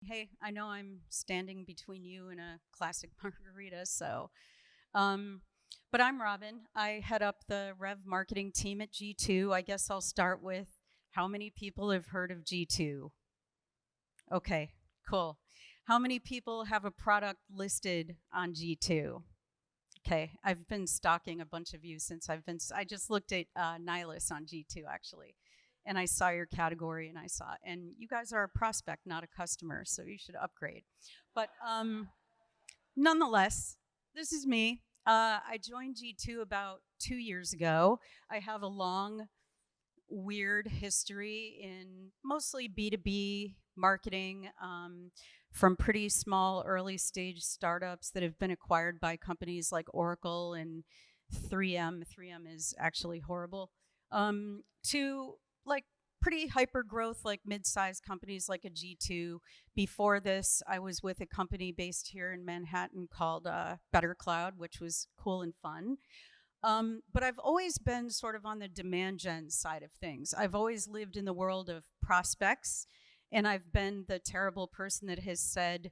Hey, I know I'm standing between you and a classic margarita, um, but I'm Robin. I head up the Rev marketing team at G2. I guess I'll start with how many people have heard of G2? Okay, cool. How many people have a product listed on G2? Okay, I've been stalking a bunch of you since I just looked at Nihilus on G2 actually. And I saw your category and you guys are a prospect, not a customer, so you should upgrade. But nonetheless, this is me. I joined G2 about 2 years ago. I have a long, weird history in mostly B2B marketing, from pretty small early stage startups that have been acquired by companies like Oracle and 3M. 3M is actually horrible. To like pretty hyper growth, like mid-sized companies like a G2. Before this, I was with a company based here in Manhattan called Better Cloud, which was cool and fun. But I've always been sort of on the demand gen side of things. I've always lived in the world of prospects, and I've been the terrible person that has said,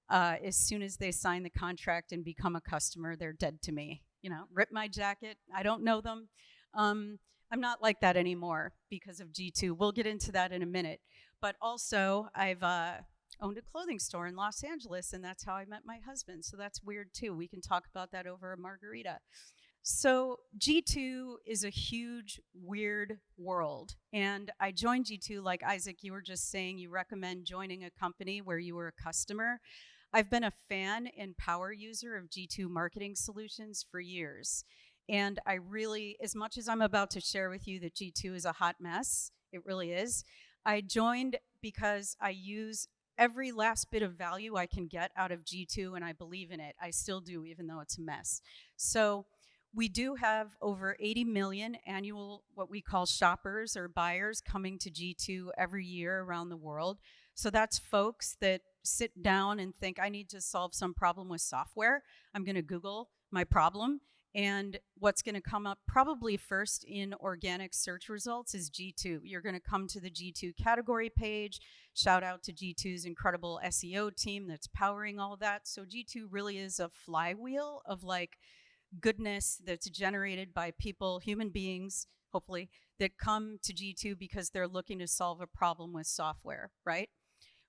as soon as they sign the contract and become a customer, they're dead to me. You know, rip my jacket. I don't know them. Um, I'm not like that anymore because of G2. We'll get into that in a minute. But also, I've owned a clothing store in Los Angeles, and that's how I met my husband. So that's weird too. We can talk about that over a margarita. So G2 is a huge, weird world. And I joined G2, like Isaac, you were just saying, you recommend joining a company where you were a customer. I've been a fan and power user of G2 marketing solutions for years. And I really, as much as I'm about to share with you that G2 is a hot mess, it really is. I joined because I use every last bit of value I can get out of G2 and I believe in it. I still do, even though it's a mess. So we do have over 80 million annual, what we call shoppers or buyers coming to G2 every year around the world. So that's folks that sit down and think, I need to solve some problem with software. I'm going to Google my problem. And what's going to come up probably first in organic search results is G2. You're going to come to the G2 category page. Shout out to G2's incredible SEO team that's powering all that. So G2 really is a flywheel of like goodness that's generated by people, human beings, hopefully, that come to G2 because they're looking to solve a problem with software, right?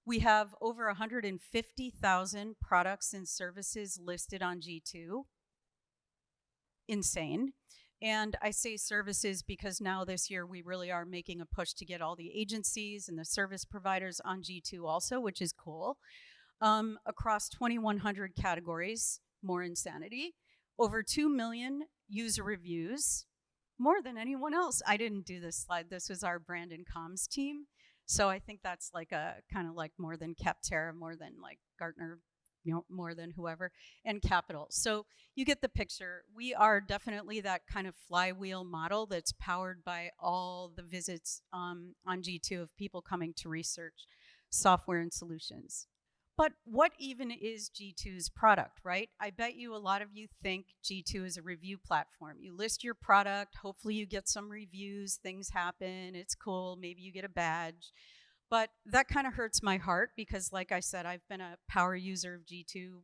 We have over 150,000 products and services listed on G2. Insane. And I say services because now this year we really are making a push to get all the agencies and the service providers on G2 also, which is cool. Across 2,100 categories, more insanity. Over 2 million user reviews, more than anyone else. I didn't do this slide. This was our brand and comms team. So I think that's like a kind of like more than Capterra, more than like Gartner, you know, more than whoever, and Capital. So you get the picture. We are definitely that kind of flywheel model that's powered by all the visits on G2 of people coming to research software and solutions. But what even is G2's product, right? I bet you a lot of you think G2 is a review platform. You list your product, hopefully you get some reviews, things happen, it's cool, maybe you get a badge. But that kind of hurts my heart because, like I said, I've been a power user of G2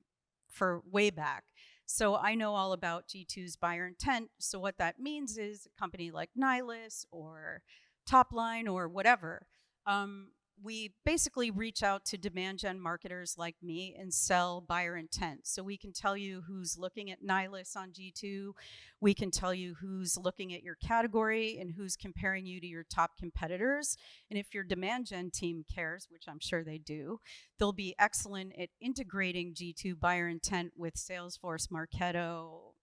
for way back. So I know all about G2's buyer intent. So what that means is a company like Nihilus or Topline or whatever, we basically reach out to demand gen marketers like me and sell buyer intent. So we can tell you who's looking at Nihilus on G2. We can tell you who's looking at your category and who's comparing you to your top competitors. And if your demand gen team cares, which I'm sure they do, they'll be excellent at integrating G2 buyer intent with Salesforce, Marketo,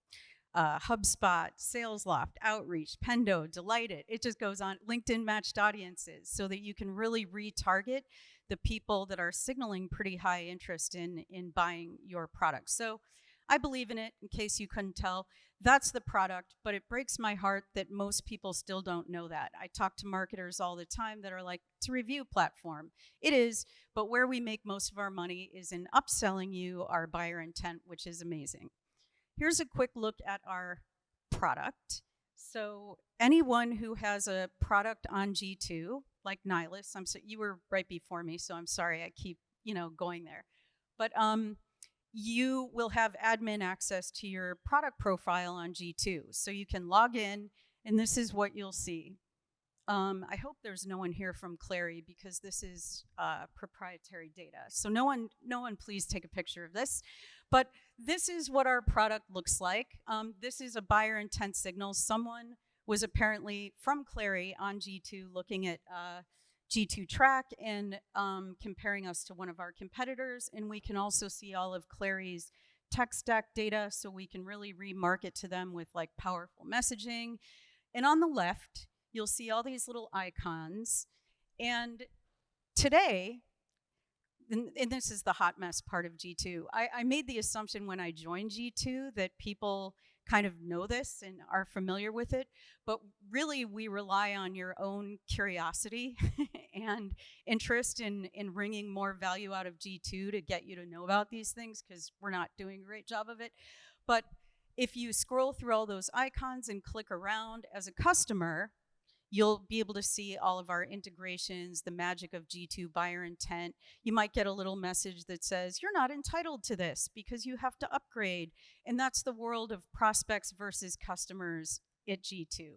HubSpot, SalesLoft, Outreach, Pendo, Delighted. It just goes on. LinkedIn matched audiences so that you can really retarget the people that are signaling pretty high interest in buying your product. So I believe in it, in case you couldn't tell. That's the product, but it breaks my heart that most people still don't know that. I talk to marketers all the time that are like, it's a review platform. It is, but where we make most of our money is in upselling you our buyer intent, which is amazing. Here's a quick look at our product. So anyone who has a product on G2, like Nihilus, you were right before me, so I'm sorry I keep going there. But you will have admin access to your product profile on G2. So you can log in, and this is what you'll see. I hope there's no one here from Clary because this is proprietary data. So no one please take a picture of this. But this is what our product looks like. This is a buyer intent signal. Someone was apparently from Clary on G2 looking at G2 track and comparing us to one of our competitors. And we can also see all of Clary's tech stack data, so we can really remarket to them with like powerful messaging. And on the left, you'll see all these little icons. And today, and this is the hot mess part of G2, I made the assumption when I joined G2 that people kind of know this and are familiar with it, but really we rely on your own curiosity and interest in wringing more value out of G2 to get you to know about these things, because we're not doing a great job of it. But if you scroll through all those icons and click around as a customer, you'll be able to see all of our integrations, the magic of G2 buyer intent. You might get a little message that says, you're not entitled to this because you have to upgrade. And that's the world of prospects versus customers at G2.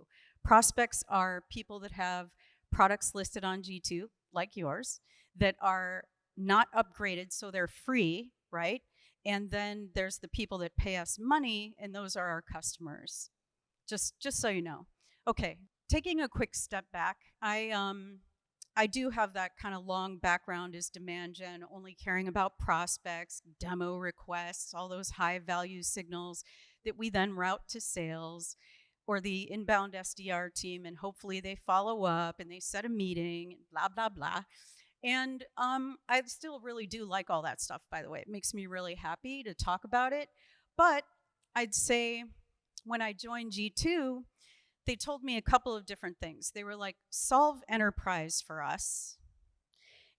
Prospects are people that have products listed on G2, like yours, that are not upgraded, so they're free, right? And then there's the people that pay us money, and those are our customers. Just so you know. Okay. Taking a quick step back, I do have that kind of long background as demand gen, only caring about prospects, demo requests, all those high value signals that we then route to sales or the inbound SDR team, and hopefully they follow up and they set a meeting, blah, blah, blah. And I still really do like all that stuff, by the way. It makes me really happy to talk about it. But I'd say when I joined G2, they told me a couple of different things. They were like, solve enterprise for us.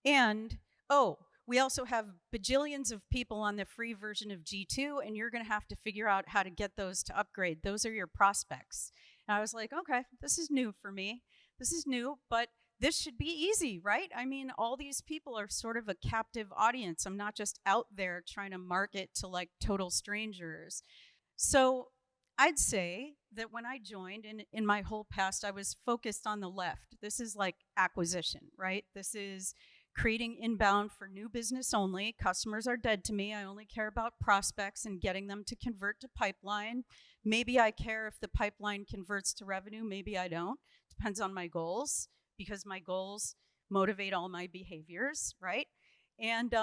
And, oh, we also have bajillions of people on the free version of G2, and you're going to have to figure out how to get those to upgrade. Those are your prospects. And I was like, okay, this is new for me. This is new, but this should be easy, right? I mean, all these people are sort of a captive audience. I'm not just out there trying to market to like total strangers. So I'd say that when I joined, in my whole past, I was focused on the left. This is like acquisition, right? This is creating inbound for new business only. Customers are dead to me. I only care about prospects and getting them to convert to pipeline. Maybe I care if the pipeline converts to revenue. Maybe I don't. Depends on my goals, because my goals motivate all my behaviors, right? And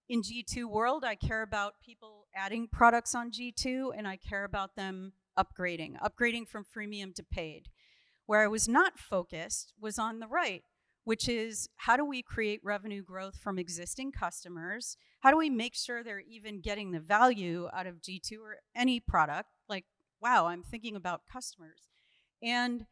in G2 world, I care about people adding products on G2, and I care about them upgrading from freemium to paid. Where I was not focused was on the right, which is how do we create revenue growth from existing customers? How do we make sure they're even getting the value out of G2 or any product? Like, wow, I'm thinking about customers. And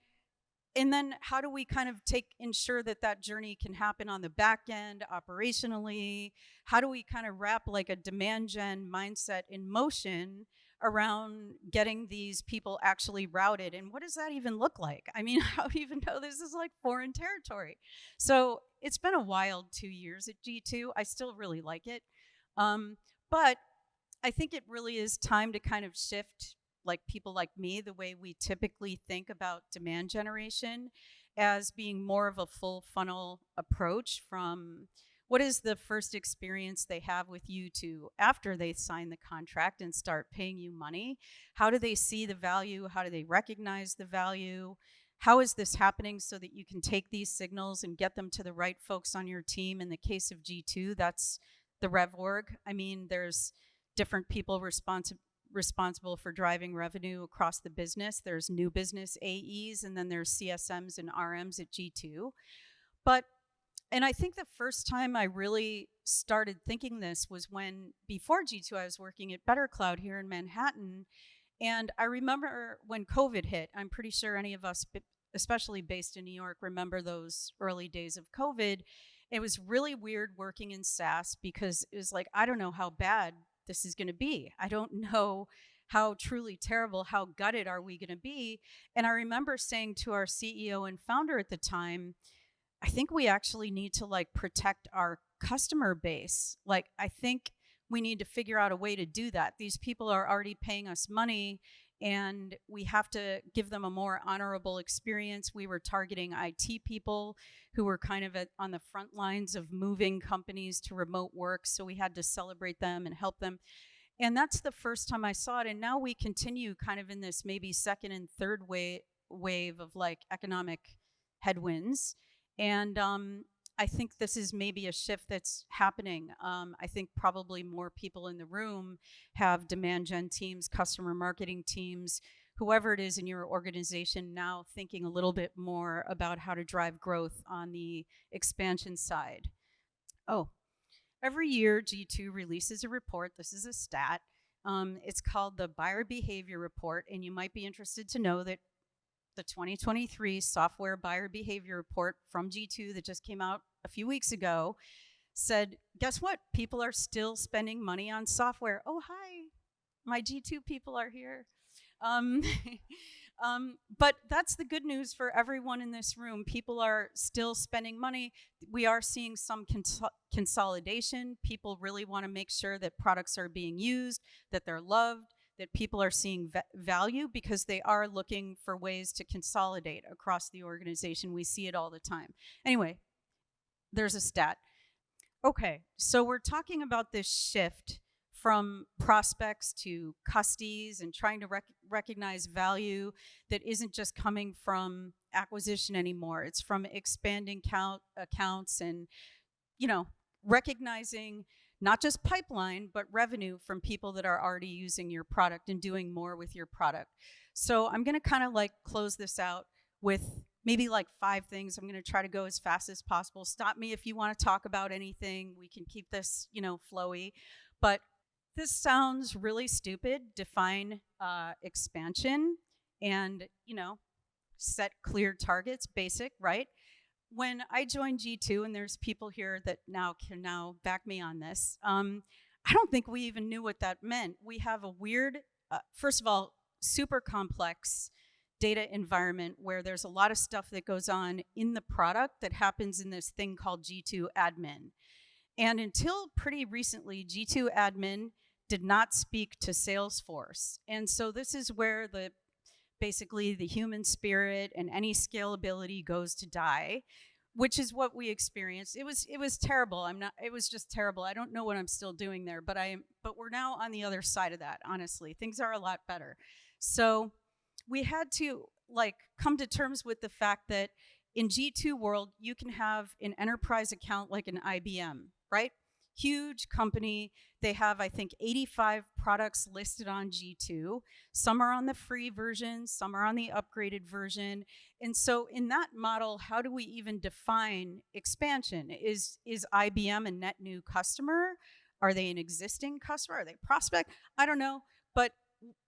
then how do we kind of ensure that that journey can happen on the back end operationally? How do we kind of wrap like a demand gen mindset in motion around getting these people actually routed? And what does that even look like? I mean, how do you even know this is like foreign territory? So it's been a wild 2 years at G2. I still really like it. But I think it really is time to kind of shift, like people like me, the way we typically think about demand generation as being more of a full funnel approach, from what is the first experience they have with you to after they sign the contract and start paying you money. How do they see the value? How do they recognize the value? How is this happening so that you can take these signals and get them to the right folks on your team? In the case of G2, that's the Rev Org. I mean, there's different people responsible for driving revenue across the business. There's new business AEs, and then there's CSMs and RMs at G2. And I think the first time I really started thinking this was when, before G2, I was working at Better Cloud here in Manhattan. And I remember when COVID hit, I'm pretty sure any of us, especially based in New York, remember those early days of COVID. It was really weird working in SaaS because it was like, I don't know how bad this is going to be. I don't know how truly terrible, how gutted are we going to be? And I remember saying to our CEO and founder at the time, I think we actually need to like protect our customer base. Like, I think we need to figure out a way to do that. These people are already paying us money and we have to give them a more honorable experience. We were targeting IT people who were kind of on the front lines of moving companies to remote work. So we had to celebrate them and help them. And that's the first time I saw it. And now we continue kind of in this maybe second and third wave of like economic headwinds. And I think this is maybe a shift that's happening. I think probably more people in the room have demand gen teams, customer marketing teams, whoever it is in your organization now thinking a little bit more about how to drive growth on the expansion side. Oh, every year, G2 releases a report. This is a stat. It's called the Buyer Behavior Report, and you might be interested to know that the 2023 Software Buyer Behavior Report from G2 that just came out a few weeks ago said, guess what? People are still spending money on software. Oh, hi. My G2 people are here. But that's the good news for everyone in this room. People are still spending money. We are seeing some consolidation. People really want to make sure that products are being used, that they're loved, that people are seeing value because they are looking for ways to consolidate across the organization. We see it all the time. Anyway, there's a stat. Okay, so we're talking about this shift from prospects to custies and trying to recognize value that isn't just coming from acquisition anymore. It's from expanding accounts and, you know, recognizing not just pipeline, but revenue from people that are already using your product and doing more with your product. So I'm going to kind of like close this out with maybe like 5 things. I'm going to try to go as fast as possible. Stop me if you want to talk about anything. We can keep this, you know, flowy. But this sounds really stupid. Define expansion and, you know, set clear targets, basic, right? When I joined G2, and there's people here that can back me on this, I don't think we even knew what that meant. We have a weird, first of all, super complex data environment where there's a lot of stuff that goes on in the product that happens in this thing called G2 admin. And until pretty recently, G2 admin did not speak to Salesforce. And so this is where basically the human spirit and any scalability goes to die, which is what we experienced. It was terrible. It was just terrible. I don't know what I'm still doing there, but we're now on the other side of that, honestly. Things are a lot better. So we had to like come to terms with the fact that in G2 world, you can have an enterprise account like an IBM, right? Huge company. They have, I think, 85 products listed on G2. Some are on the free version, some are on the upgraded version. And so in that model, how do we even define expansion? Is IBM a net new customer? Are they an existing customer? Are they prospect? I don't know. But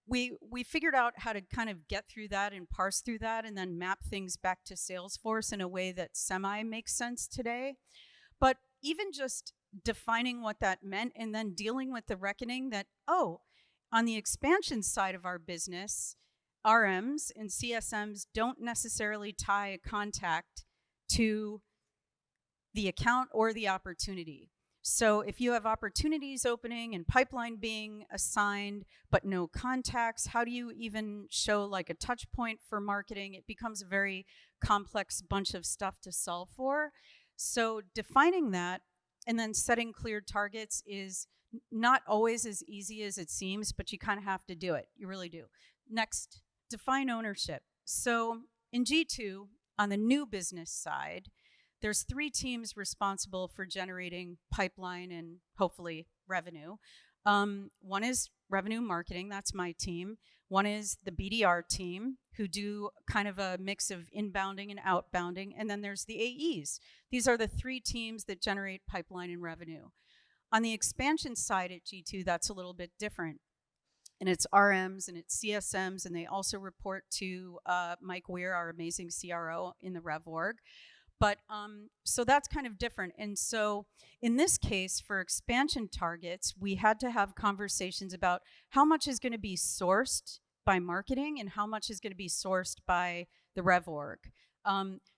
we figured out how to kind of get through that and parse through that and then map things back to Salesforce in a way that semi makes sense today. But even just defining what that meant and then dealing with the reckoning that, oh, on the expansion side of our business, RMs and CSMs don't necessarily tie a contact to the account or the opportunity. So if you have opportunities opening and pipeline being assigned, but no contacts, how do you even show like a touch point for marketing? It becomes a very complex bunch of stuff to solve for. So defining that and then setting clear targets is not always as easy as it seems, but you kind of have to do it. You really do. Next, define ownership. So in G2, on the new business side, there's 3 teams responsible for generating pipeline and hopefully revenue. One is revenue marketing, that's my team. One is the BDR team, who do kind of a mix of inbounding and outbounding. And then there's the AEs. These are the 3 teams that generate pipeline and revenue. On the expansion side at G2, that's a little bit different. And it's RMs and it's CSMs, and they also report to Mike Weir, our amazing CRO in the Rev Org. But so that's kind of different. And so in this case, for expansion targets, we had to have conversations about how much is going to be sourced by marketing and how much is going to be sourced by the Rev Org.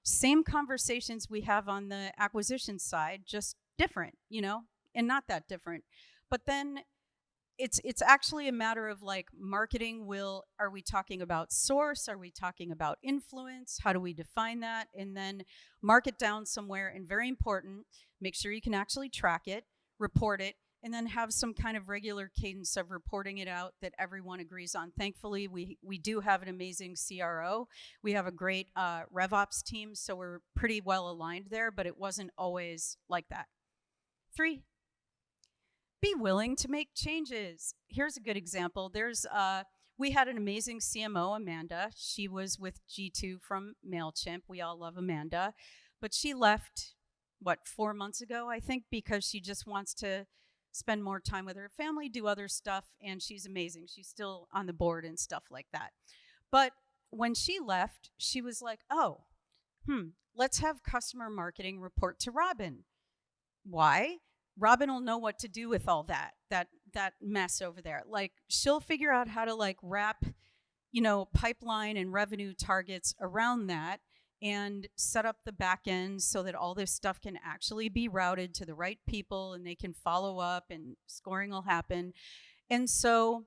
Same conversations we have on the acquisition side, just different, and not that different. But then it's actually a matter of like marketing are we talking about source? Are we talking about influence? How do we define that? And then mark it down somewhere. And very important, make sure you can actually track it, report it, and then have some kind of regular cadence of reporting it out that everyone agrees on. Thankfully, we do have an amazing CRO. We have a great RevOps team, so we're pretty well aligned there, but it wasn't always like that. 3, be willing to make changes. Here's a good example. We had an amazing CMO, Amanda. She was with G2 from MailChimp. We all love Amanda. But she left, 4 months ago, I think, because she just wants to spend more time with her family, do other stuff, and she's amazing. She's still on the board and stuff like that. But when she left, she was like, let's have customer marketing report to Robin. Why? Robin will know what to do with all that mess over there. Like, she'll figure out how to like wrap, pipeline and revenue targets around that and set up the back end so that all this stuff can actually be routed to the right people and they can follow up and scoring will happen. And so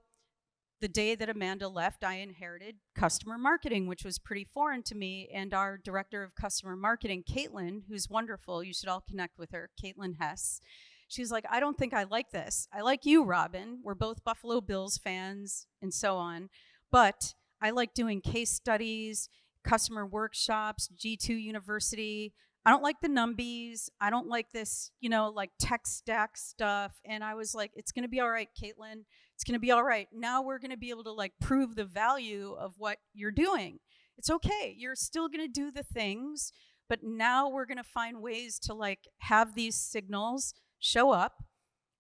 the day that Amanda left, I inherited customer marketing, which was pretty foreign to me. And our director of customer marketing, Caitlin, who's wonderful, you should all connect with her, Caitlin Hess. She's like, I don't think I like this. I like you, Robin. We're both Buffalo Bills fans and so on. But I like doing case studies, customer workshops, G2 University. I don't like the numbies. I don't like this, like tech stack stuff. And I was like, it's going to be all right, Caitlin. It's going to be all right. Now we're going to be able to like prove the value of what you're doing. It's okay. You're still going to do the things, but now we're going to find ways to like have these signals show up,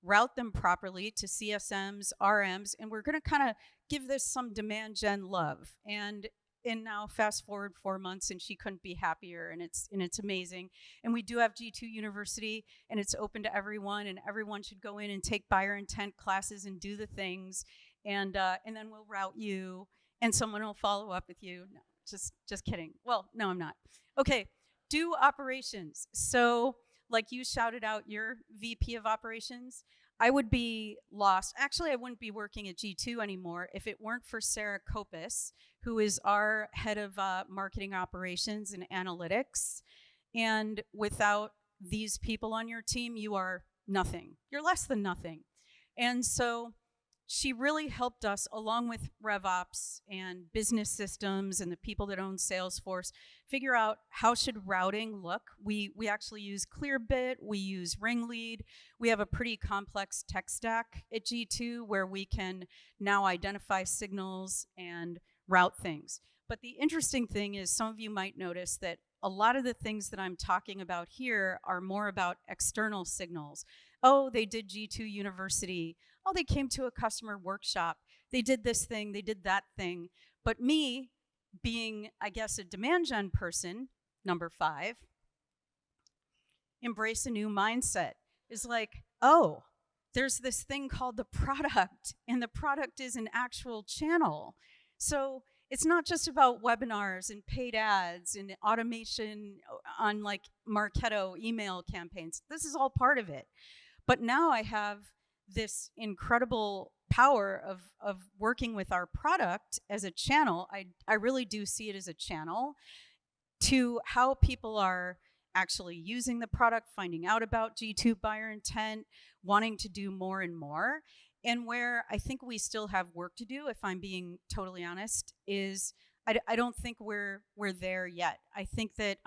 route them properly to CSMs, RMs, and we're going to kind of give this some demand gen love. And now fast forward 4 months and she couldn't be happier, and it's amazing. And we do have G2 University, and it's open to everyone, and everyone should go in and take buyer intent classes and do the things, and then we'll route you and someone will follow up with you. No, just kidding. Well, no, I'm not. Okay, do operations. So like you shouted out your VP of operations, I would be lost. Actually, I wouldn't be working at G2 anymore if it weren't for Sarah Kopis, who is our head of marketing operations and analytics. And without these people on your team, you are nothing. You're less than nothing. And so she really helped us, along with RevOps and business systems and the people that own Salesforce, figure out how should routing look. We actually use Clearbit, we use Ringlead. We have a pretty complex tech stack at G2 where we can now identify signals and route things. But the interesting thing is, some of you might notice that a lot of the things that I'm talking about here are more about external signals. Oh, they did G2 University. Oh, they came to a customer workshop. They did this thing, they did that thing. But me, being, I guess, a demand gen person, number 5, embrace a new mindset. Is like, oh, there's this thing called the product, and the product is an actual channel. So it's not just about webinars and paid ads and automation on like Marketo email campaigns. This is all part of it. But now I have this incredible power of working with our product as a channel. I really do see it as a channel to how people are actually using the product, finding out about G2 buyer intent, wanting to do more and more. And where I think we still have work to do, if I'm being totally honest, is I don't think we're there yet. I think that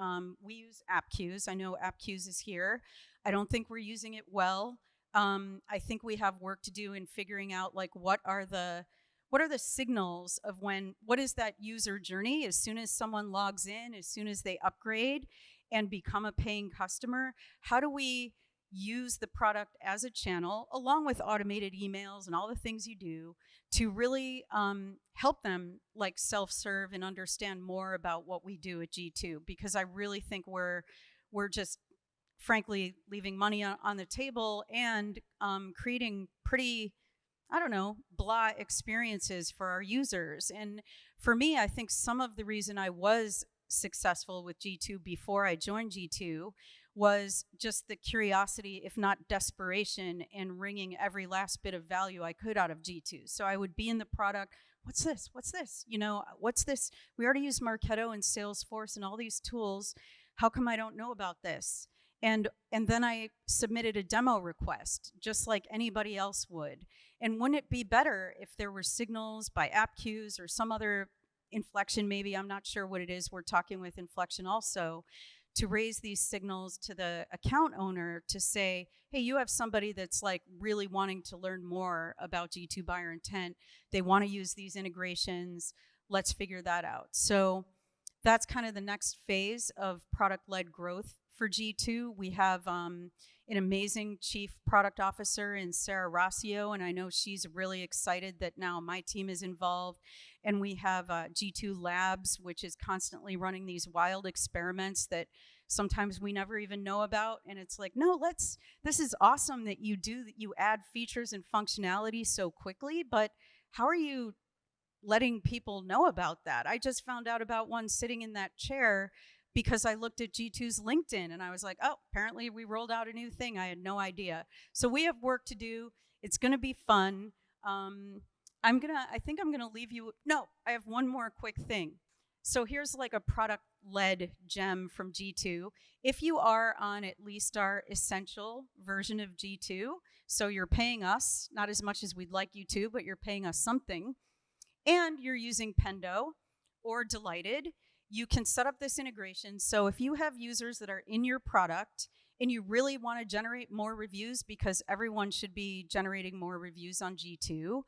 we use AppQs. I know AppQs is here. I don't think we're using it well. I think we have work to do in figuring out like what are the signals of what is that user journey as soon as someone logs in, as soon as they upgrade and become a paying customer. How do we use the product as a channel along with automated emails and all the things you do to really help them like self-serve and understand more about what we do at G2? Because I really think we're just frankly leaving money on the table and creating pretty, I don't know, blah experiences for our users. And for me, I think some of the reason I was successful with G2 before I joined G2 was just the curiosity, if not desperation, and wringing every last bit of value I could out of G2. So I would be in the product. What's this? What's this? You know, what's this? We already use Marketo and Salesforce and all these tools. How come I don't know about this? And then I submitted a demo request, just like anybody else would. And wouldn't it be better if there were signals by app queues or some other Inflection, maybe, I'm not sure what it is. We're talking with Inflection also, to raise these signals to the account owner to say, hey, you have somebody that's like really wanting to learn more about G2 buyer intent. They want to use these integrations. Let's figure that out. So that's kind of the next phase of product-led growth for G2. We have an amazing chief product officer in Sarah Rossio, and I know she's really excited that now my team is involved. And we have G2 Labs, which is constantly running these wild experiments that sometimes we never even know about. And it's like, no, this is awesome that you add features and functionality so quickly, but how are you letting people know about that? I just found out about one sitting in that chair because I looked at G2's LinkedIn and I was like, oh, apparently we rolled out a new thing. I had no idea. So we have work to do. It's going to be fun. I think I'm gonna leave you. No, I have one more quick thing. So here's like a product-led gem from G2. If you are on at least our essential version of G2, so you're paying us, not as much as we'd like you to, but you're paying us something, and you're using Pendo or Delighted, you can set up this integration. So if you have users that are in your product and you really want to generate more reviews, because everyone should be generating more reviews on G2,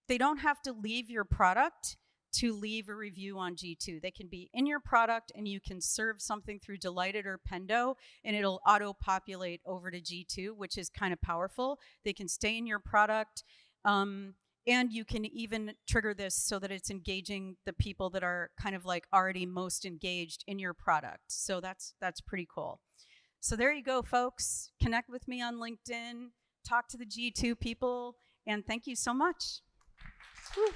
they don't have to leave your product to leave a review on G2. They can be in your product and you can serve something through Delighted or Pendo and it'll auto-populate over to G2, which is kind of powerful. They can stay in your product and you can even trigger this so that it's engaging the people that are kind of like already most engaged in your product. So that's pretty cool. So there you go, folks. Connect with me on LinkedIn, talk to the G2 people, and thank you so much. Woo.